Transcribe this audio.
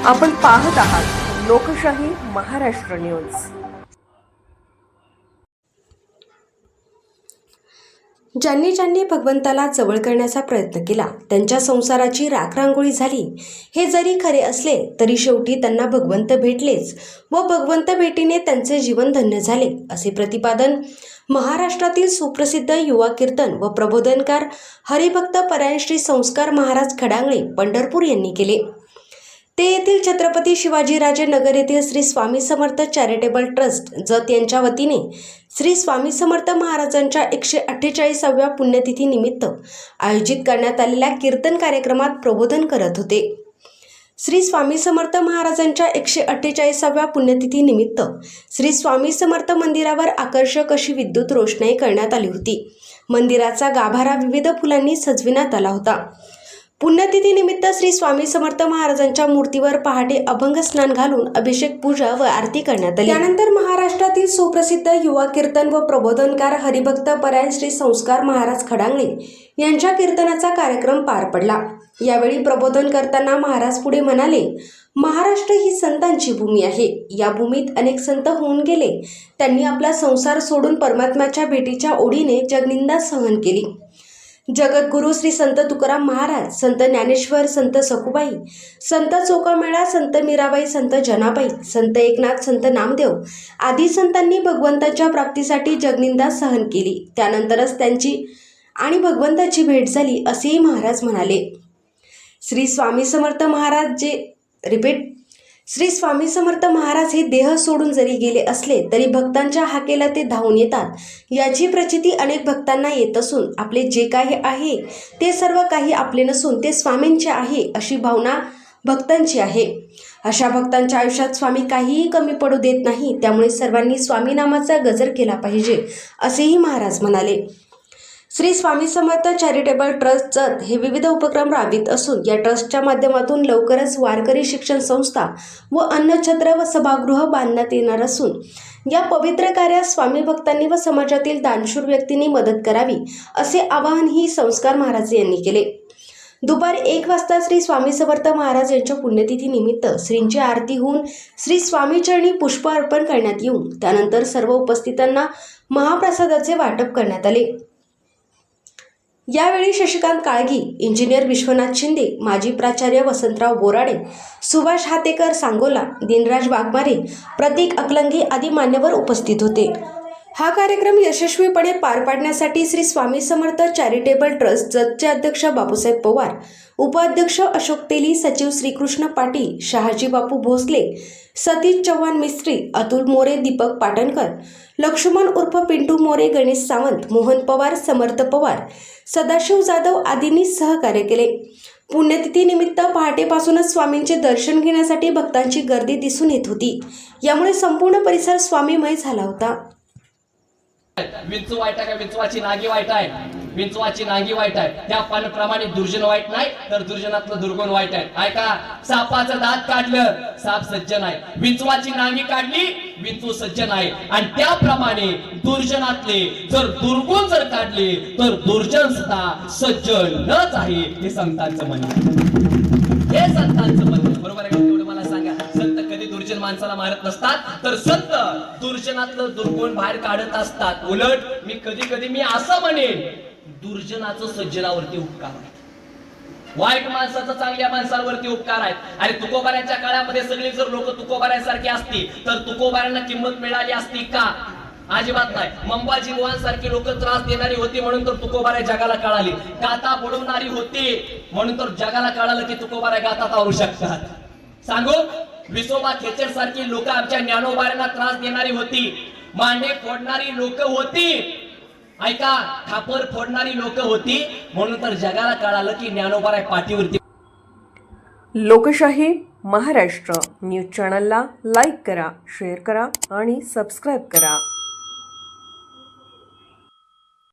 आपण पाहत आहात लोकशाही महाराष्ट्र न्यूज। ज्यांनी ज्यांनी भगवंताला जवळ करण्याचा प्रयत्न केला त्यांच्या संसाराची राखरांगोळी झाली हे जरी खरे असले तरी शेवटी त्यांना भगवंत भेटलेच व भगवंत भेटीने त्यांचे जीवन धन्य झाले, असे प्रतिपादन महाराष्ट्रातील सुप्रसिद्ध युवा कीर्तन व प्रबोधनकार हरिभक्त परायण श्री संस्कार महाराज खडांगळे पंढरपूर यांनी केले। ते येथील छत्रपती शिवाजीराजे नगर येथील श्री स्वामी समर्थ चॅरिटेबल ट्रस्ट जत यांच्या वतीने श्री स्वामी समर्थ महाराजांच्या 148व्या पुण्यतिथी निमित्त आयोजित करण्यात आलेल्या कीर्तन कार्यक्रमात प्रबोधन करत होते। श्री स्वामी समर्थ महाराजांच्या 148व्या पुण्यतिथी निमित्त श्री स्वामी समर्थ मंदिरावर आकर्षक अशी विद्युत रोषणाई करण्यात आली होती। मंदिराचा गाभारा विविध फुलांनी सजविण्यात आला होता। पुण्यतिथी निमित्त श्री स्वामी समर्थ महाराजांच्या मूर्तीवर पहाटे अभंग स्नान घालून अभिषेक पूजा व आरती करण्यात आली। त्यानंतर महाराष्ट्रातील सुप्रसिद्ध युवा कीर्तन व प्रबोधनकार हरिभक्त परायण श्री संस्कार महाराज खडांगळे यांच्या कीर्तनाचा कार्यक्रम पार पडला। यावेळी प्रबोधन करताना महाराज पुढे म्हणाले, महाराष्ट्र ही संतांची भूमी आहे। या भूमीत अनेक संत होऊन गेले। त्यांनी आपला संसार सोडून परमात्म्याच्या भेटीच्या ओढीने जगनिंदा सहन केली। जगद्गुरु श्री संत तुकाराम महाराज, संत ज्ञानेश्वर, संत सखुबाई, संत चोखामेळा, संत मीराबाई, संत जनाबाई, संत एकनाथ, संत नामदेव आदी संतांनी भगवंताच्या प्राप्तीसाठी जगनिंदा सहन केली। त्यानंतरच त्यांची आणि भगवंताची भेट झाली, असेही महाराज म्हणाले। श्री स्वामी समर्थ महाराज हे देह सोडून जरी गेले असले तरी भक्तांच्या हाकेला ते धावून येतात। याची प्रचिती अनेक भक्तांना येत असून आपले जे काही आहे ते सर्व काही आपले नसून ते स्वामींचे आहे अशी भावना भक्तांची आहे। अशा भक्तांच्या आयुष्यात स्वामी काहीही कमी पडू देत नाही। त्यामुळे सर्वांनी स्वामी नामाचा गजर केला पाहिजे, असेही महाराज म्हणाले। श्री स्वामी समर्थ चॅरिटेबल ट्रस्ट जत हे विविध उपक्रम राबवित असून या ट्रस्टच्या माध्यमातून लवकरच वारकरी शिक्षण संस्था व अन्नछत्र व सभागृह बांधण्यात येणार असून या पवित्र कार्यात स्वामी भक्तांनी व समाजातील दानशूर व्यक्तींनी मदत करावी, असे आवाहनही संस्कार महाराज यांनी केले। दुपारी 1 वाजता श्री स्वामी समर्थ महाराज यांच्या पुण्यतिथी निमित्त श्रींची आरती होऊन श्री स्वामी चरणी पुष्प अर्पण करण्यात येऊन त्यानंतर सर्व उपस्थितांना महाप्रसादाचे वाटप करण्यात आले। यावेळी शशिकांत काळगी, इंजिनियर विश्वनाथ शिंदे, माजी प्राचार्य वसंतराव बोराडे, सुभाष हातेकर सांगोला, दिनराज वाघमारे, प्रतीक अकलंगी आदी मान्यवर उपस्थित होते। हा कार्यक्रम यशस्वीपणे पार पाडण्यासाठी श्री स्वामी समर्थ चॅरिटेबल ट्रस्ट जतचे अध्यक्ष बापूसाहेब पवार, उपाध्यक्ष अशोक तेली, सचिव श्रीकृष्ण पाटील, शहाजी बापू भोसले, सतीश चव्हाण मिस्त्री, अतुल मोरे, दीपक पाटणकर, लक्ष्मण उर्फ पिंटू मोरे, गणेश सावंत, मोहन पवार, समर्थ पवार, सदाशिव जाधव आदींनी सहकार्य केले। पुण्यतिथी निमित्त पहाटेपासूनच स्वामींचे दर्शन घेण्यासाठी भक्तांची गर्दी दिसून येत होती। यामुळे संपूर्ण परिसर स्वामीमय झाला होता। विंचू वाईट आहे का? विंचवाची नागी वाईट आहे, विंचवाची नागी वाईट आहे। त्याप्रमाणे दुर्जन वाईट नाही तर दुर्जनातलं दुर्गुण वाईट आहे। ऐका, सापाचं दात काढलं साप सज्जन आहे, विंचवाची नागी काढली विंचू सज्जन आहे। आणि त्याप्रमाणे दुर्जनातले जर दुर्गुण जर काढले तर दुर्जन सुद्धा सज्जनच आहे, हे संतांचं म्हणणं, हे संतांचं म्हणणं बरोबर आहे का? तेवढं मला सांगा, संत कधी दुर्जन माणसाला मारत नसतात तर संत दुर्जनातलं दुर्गुण बाहेर काढत असतात। उलट मी कधी असं म्हणेन, दुर्जनाचं सज्जनावरती उपकार आहे, वाईट माणसाचा चांगल्या माणसांवरती उपकार आहेत। आणि तुकोबाऱ्यांच्या काळामध्ये सगळी जर लोक तुकोबाऱ्यांसारखी असती तर तुकोबाऱ्यांना किंमत मिळाली असती का? अजिबात नाही। मंबाजी सारखी लोक त्रास देणारी होती म्हणून तर तुकोबाऱ्या जगाला कळाली, गाता बुडवणारी होती म्हणून तर जगाला कळालं की तुकोबाऱ्या गातात आवरू शकतात। सांगू, विसोबा खेचर सारखी लोक आमच्या ज्ञानोबाऱ्यांना त्रास देणारी होती, मांडे फोडणारी लोक होती, ऐका, खापर फोडणारी लोक होती म्हणून तर जगाला कळालं की ज्ञानोबाऱ्या पाठीवरती। लोकशाही महाराष्ट्र न्यूज चॅनलला लाईक करा, शेअर करा आणि सबस्क्राईब करा।